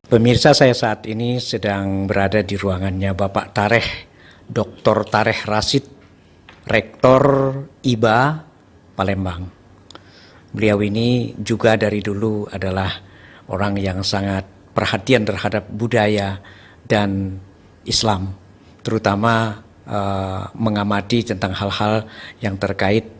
Pemirsa, saya saat ini sedang berada di ruangannya Bapak Tareh, Dr. Tareh Rasid, Rektor IBA Palembang. Beliau ini juga dari dulu adalah orang yang sangat perhatian terhadap budaya dan Islam, terutama mengamati tentang hal-hal yang terkait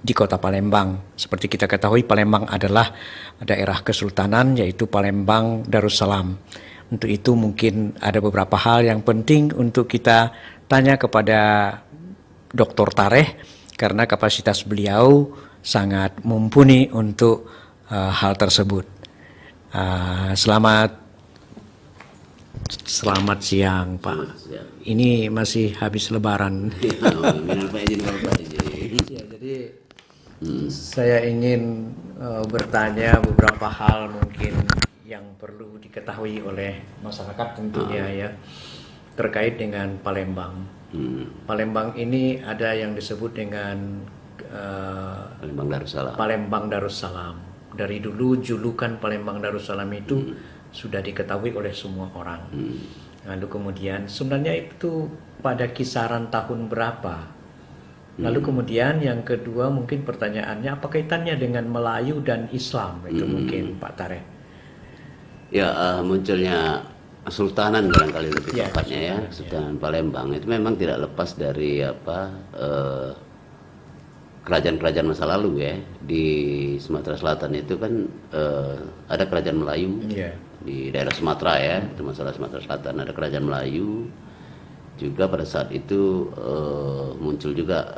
di kota Palembang. Seperti kita ketahui, Palembang adalah daerah kesultanan, yaitu Palembang Darussalam. Untuk itu mungkin ada beberapa hal yang penting untuk kita tanya kepada Dr. Tareh, karena kapasitas beliau sangat mumpuni untuk hal tersebut. Selamat siang, Pak. Ini masih habis Lebaran. Ya, jadi saya ingin bertanya beberapa hal mungkin yang perlu diketahui oleh masyarakat tentunya ya, terkait dengan Palembang. Palembang ini ada yang disebut dengan Palembang Darussalam. Dari dulu julukan Palembang Darussalam itu sudah diketahui oleh semua orang. Lalu kemudian sebenarnya itu pada kisaran tahun berapa? Lalu kemudian yang kedua mungkin pertanyaannya, apa kaitannya dengan Melayu dan Islam itu mungkin Pak Tareh? Ya, munculnya Kesultanan barangkali lebih tepatnya ya, Kesultanan Palembang itu memang tidak lepas dari kerajaan-kerajaan masa lalu ya. Di Sumatera Selatan itu kan ada kerajaan Melayu di daerah Sumatera ya, itu masalah Sumatera Selatan ada kerajaan Melayu. Juga pada saat itu muncul juga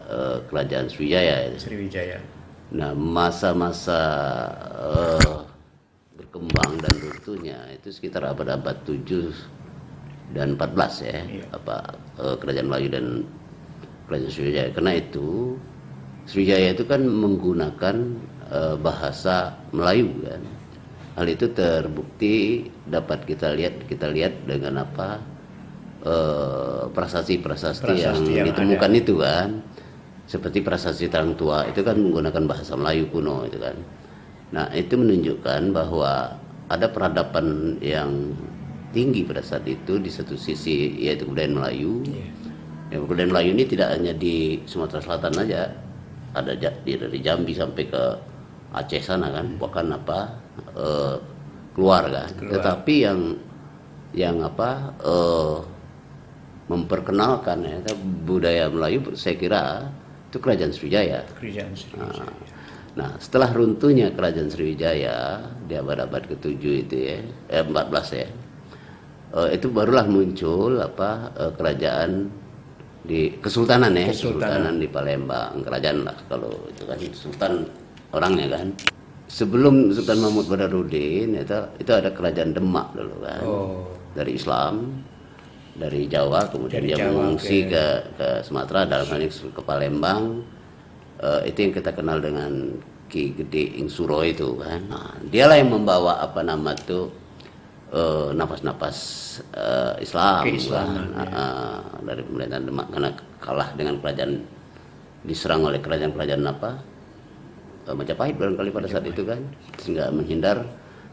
kerajaan Sriwijaya. Sriwijaya. Nah, masa-masa berkembang dan runtuhnya itu sekitar abad-abad 7 dan 14 ya, kerajaan Melayu dan kerajaan Sriwijaya. Karena itu Sriwijaya itu kan menggunakan bahasa Melayu kan. Hal itu terbukti dapat kita lihat dengan prasasti yang ditemukan ada. Itu kan seperti prasasti Tarangtua itu kan menggunakan bahasa Melayu kuno itu kan. Nah, itu menunjukkan bahwa ada peradaban yang tinggi pada saat itu di satu sisi, yaitu kebudayaan Melayu. Ya, kebudayaan Melayu ini tidak hanya di Sumatera Selatan aja, ada dari Jambi sampai ke Aceh sana kan, bahkan keluar kan. Tetapi yang memperkenalkan ya, budaya Melayu, saya kira itu kerajaan Sriwijaya. Nah, setelah runtuhnya kerajaan Sriwijaya di abad-abad ke-7 itu ya, 14 ya, itu barulah muncul kerajaan di Kesultanan ya, Kesultanan di Palembang, kerajaan lah kalau itu kan sultan orangnya kan. Sebelum Sultan Mahmud Badarudin itu ada kerajaan Demak dulu kan, dari Islam. Dari Jawa, kemudian dia mengungsi ke Sumatera, dalam hal ini ke Palembang. Itu yang kita kenal dengan Ki Gede Ing Suro itu kan. Nah, dialah yang membawa nafas-nafas Islam kan, dari pemerintahan Demak, karena kalah dengan kerajaan, diserang oleh kerajaan-kerajaan Majapahit barangkali pada saat itu kan, sehingga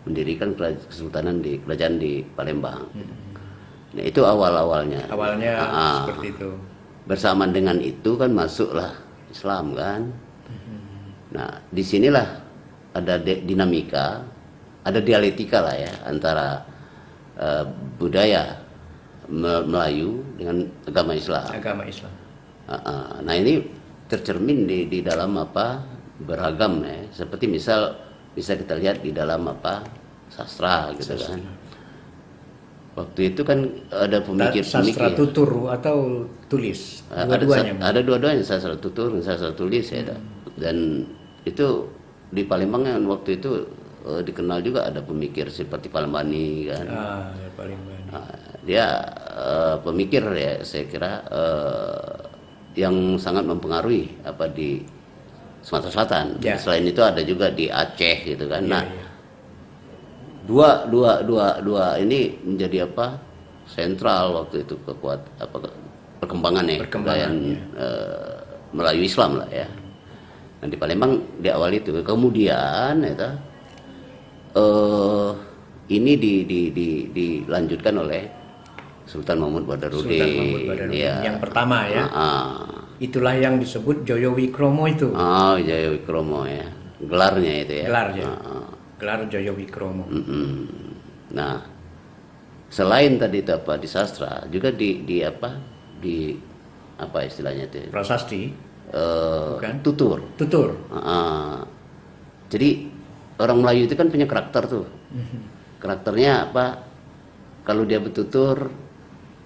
mendirikan kesultanan kerajaan di Palembang. Nah, itu awalnya seperti itu. Bersamaan dengan itu kan masuklah Islam kan. Nah, disinilah ada dinamika, ada dialektika lah ya antara budaya Melayu dengan agama Islam. Nah, ini tercermin di dalam beragam ya. Seperti misal bisa kita lihat di dalam sastra gitu kan. Waktu itu kan ada pemikir-pemikir sastra tutur atau tulis, ada dua-duanya, sastra tutur dan sastra tulis ya. Dan itu di Palembang yang waktu itu dikenal juga ada pemikir seperti Palembani kan. Dia pemikir ya, saya kira yang sangat mempengaruhi di Sumatera Selatan. Selain itu ada juga di Aceh gitu kan. Dua ini menjadi sentral waktu itu perkembangan ya, Melayu Islam lah ya. Nah di Palembang di awal itu, kemudian eta ini dilanjutkan oleh Sultan Mahmud Badarudin. Sultan Mahmud Badarudin Ya. yang pertama ya. Itulah yang disebut Joyo Wikromo itu. Oh, Jaya Wikromo ya. Gelarnya itu ya. Gelarnya. Gelar Joyo Wikromo. Nah, selain tadi itu apa di sastra, juga di apa istilahnya itu? Prasasti. Bukan? Tutur. Tutur. Jadi orang Melayu itu kan punya karakter tuh. Karakternya apa? Kalau dia bertutur,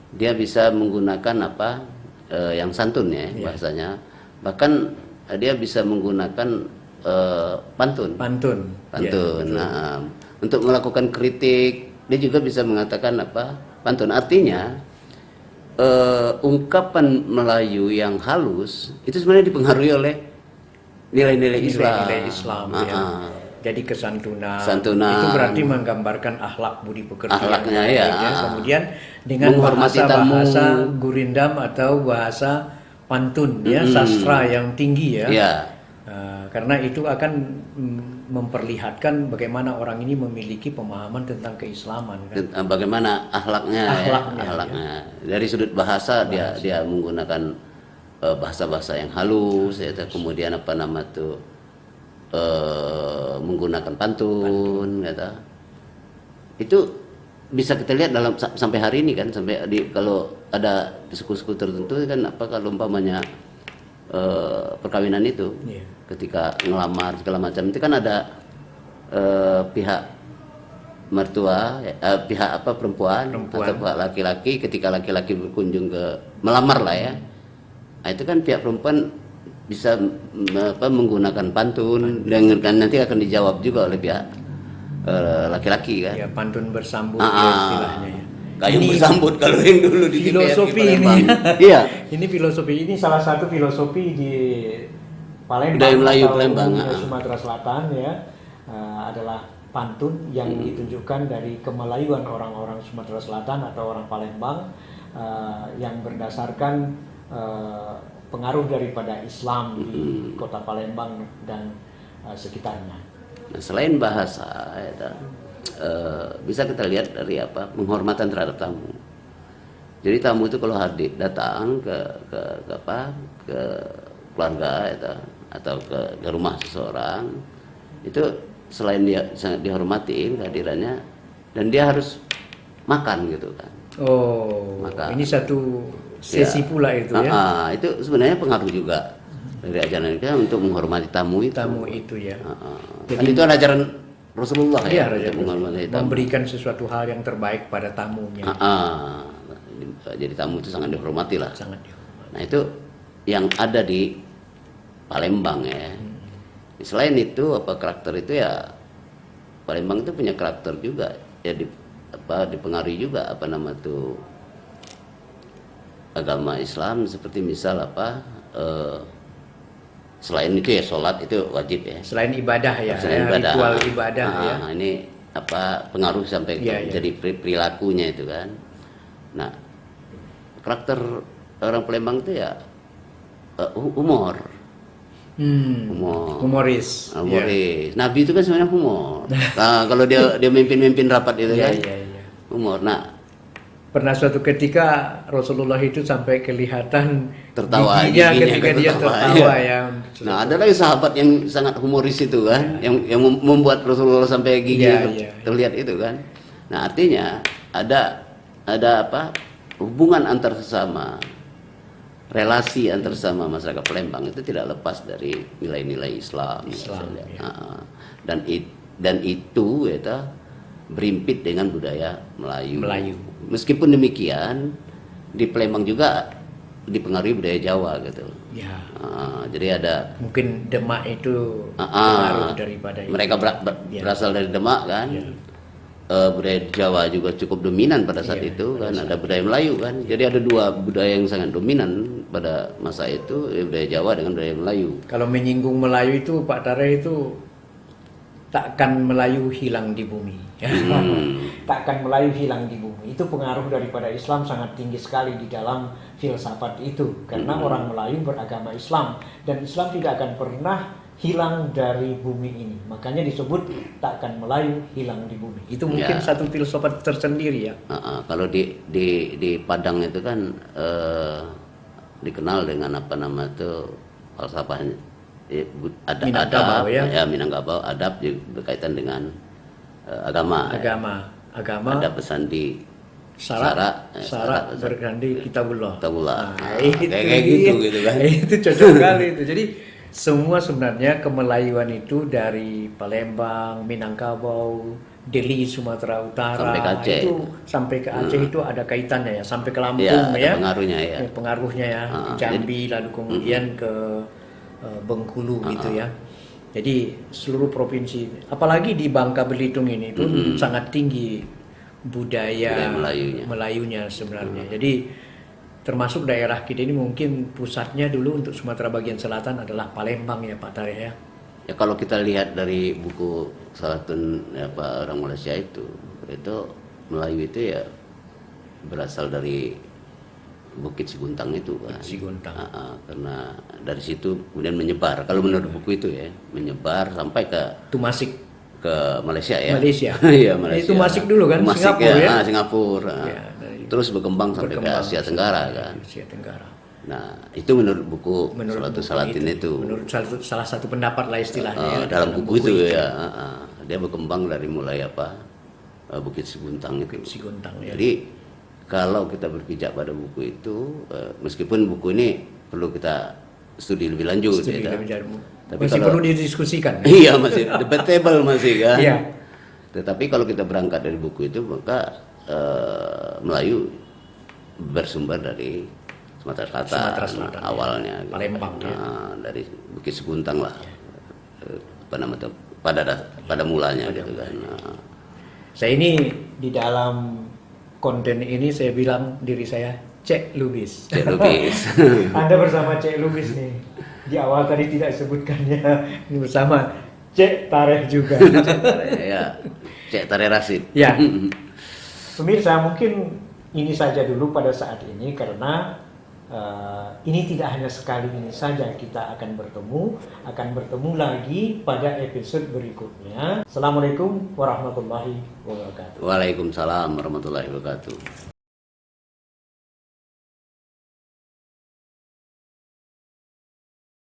dia bisa menggunakan apa yang santun ya bahasanya. Bahkan dia bisa menggunakan pantun. Pantun. Nah, untuk melakukan kritik, dia juga bisa mengatakan apa? Pantun. Artinya ungkapan Melayu yang halus itu sebenarnya dipengaruhi oleh nilai-nilai Islam. Nilai Islam ya. Jadi kesantunan. Santunan. Itu berarti menggambarkan akhlak budi pekerti. Akhlaknya ya. Kemudian dengan menghormati bahasa gurindam atau bahasa pantun ya, sastra yang tinggi ya. Ya. Karena itu akan memperlihatkan bagaimana orang ini memiliki pemahaman tentang keislaman kan. Bagaimana akhlaknya. Ya. Dari sudut bahasa. Dia menggunakan bahasa-bahasa yang halus ya. Kemudian apa nama tuh menggunakan pantun. Gitu. Itu bisa kita lihat dalam sampai hari ini kan, sampai kalau ada suku-suku tertentu kan apa kalau umpamanya perkawinan itu ketika ngelamar segala macam itu kan ada pihak mertua pihak apa perempuan atau pihak laki-laki, ketika laki-laki berkunjung ke melamar lah ya. Nah, itu kan pihak perempuan bisa menggunakan pantun dan nanti akan dijawab juga oleh pihak laki-laki kan. Ya, pantun bersambut istilahnya ya. Kayak bersambut kalau yang dulu di filosofi ini. Iya. Ini filosofi, ini salah satu filosofi di Palembang budaya Melayu atau Palembang, Sumatera Selatan ya. Adalah pantun yang ditunjukkan dari kemelayuan orang-orang Sumatera Selatan atau orang Palembang yang berdasarkan pengaruh daripada Islam di kota Palembang dan sekitarnya. Nah, selain bahasa, bisa kita lihat dari apa penghormatan terhadap tamu. Jadi tamu itu kalau datang ke keluarga atau ke rumah seseorang, itu selain dia sangat dihormatiin kehadirannya, dan dia harus makan gitu kan. Oh, makan. Ini satu sesi pula itu ya. Itu sebenarnya pengaruh juga dari ajaran kita untuk menghormati tamu itu. Tamu itu ya. Jadi, kan itu ada ajaran Rasulullah ya, memberikan sesuatu hal yang terbaik pada tamunya. Jadi tamu itu sangat dihormati lah. Sangat dihormati. Nah itu yang ada di Palembang ya. Selain itu apa karakter itu ya, Palembang itu punya karakter juga ya, dipengaruhi juga apa nama tuh agama Islam, seperti misal selain itu ya sholat itu wajib ya. Selain ibadah ya, ritual ibadah ya. Ini pengaruh sampai jadi perilakunya itu kan. Nah karakter orang Palembang itu ya humor. Humoris. Nabi itu kan sebenarnya humor. Nah, kalau dia mimpin rapat itu kan humor. Nah, pernah suatu ketika Rasulullah itu sampai kelihatan tertawa giginya ketika dia tertawa ya. Nah, ada lagi sahabat yang sangat humoris itu kan, yang membuat Rasulullah sampai gigi terlihat itu kan. Nah, artinya ada hubungan antar sesama, relasi antar sesama masyarakat Palembang itu tidak lepas dari nilai-nilai Islam ya. Dan itu berimpit dengan budaya Melayu. Meskipun demikian di Palembang juga dipengaruhi budaya Jawa gitu. Ya. Jadi ada mungkin Demak itu pengaruh daripada mereka berasal dari Demak kan. Ya. Budaya Jawa juga cukup dominan pada saat itu kan, ada budaya Melayu kan. Jadi ada dua budaya yang sangat dominan pada masa itu, budaya Jawa dengan budaya Melayu. Kalau menyinggung Melayu itu Pak Tareh itu takkan Melayu hilang di bumi. Takkan Melayu hilang di bumi. Itu pengaruh daripada Islam sangat tinggi sekali di dalam filsafat itu. Karena orang Melayu beragama Islam, dan Islam tidak akan pernah hilang dari bumi ini. Makanya disebut takkan Melayu hilang di bumi. Itu mungkin satu filsafat tersendiri ya. Kalau di Padang itu kan dikenal dengan apa nama itu falsafahnya adab, Minangkabau ya. Minangkabau, adab juga berkaitan dengan agama. Adab bersandi syarat bergandi kitabullah. Kayak gitu kan. Itu cocok sekali itu. Jadi semua sebenarnya kemelayuan itu dari Palembang, Minangkabau, Deli, Sumatera Utara sampai ke Aceh. itu sampai ke Aceh itu ada kaitannya ya, sampai ke Lampung ya. Pengaruhnya ya, ke Jambi lalu kemudian ke Bengkulu gitu ya. Jadi seluruh provinsi, apalagi di Bangka Belitung ini itu sangat tinggi budaya Melayunya sebenarnya. Jadi termasuk daerah kita ini mungkin pusatnya dulu untuk Sumatera bagian selatan adalah Palembang ya Pak Tareh ya. Ya kalau kita lihat dari buku salah satu orang Malaysia itu Melayu itu ya berasal dari Bukit Siguntang itu kan. Siguntang. Karena dari situ kemudian menyebar. Kalau menurut buku itu ya menyebar sampai ke Tumasik ke Malaysia ya. Iya, Malaysia. Itu Tumasik dulu kan, Tumasik Singapura ya. Singapura. Ya, terus berkembang sampai ke Asia Tenggara kan. Asia Tenggara. Nah, itu menurut buku Salatin itu. Menurut salah satu pendapat lah istilahnya. Dalam buku itu ya. Dia berkembang dari mulai Bukit Siguntang itu. Ya. Jadi kalau kita berpijak pada buku itu, meskipun buku ini perlu kita studi lebih lanjut. Tapi masih perlu didiskusikan. Iya, masih debatable masih kan. Iya. Tetapi kalau kita berangkat dari buku itu, maka Melayu bersumber dari Sumatera Selatan awalnya. Palembang gitu. Dari Bukit Siguntang lah. Apa namanya pada mulanya gitu kan. Saya ini di dalam konten ini saya bilang diri saya Cek Lubis. Anda bersama Cek Lubis nih. Di awal tadi tidak sebutkannya, ini bersama Cek Tareh juga. Cek Tareh Rasid. Ya. Pemirsa, mungkin ini saja dulu pada saat ini karena ini tidak hanya sekali ini saja kita akan bertemu lagi pada episode berikutnya. Assalamualaikum warahmatullahi wabarakatuh. Waalaikumsalam warahmatullahi wabarakatuh.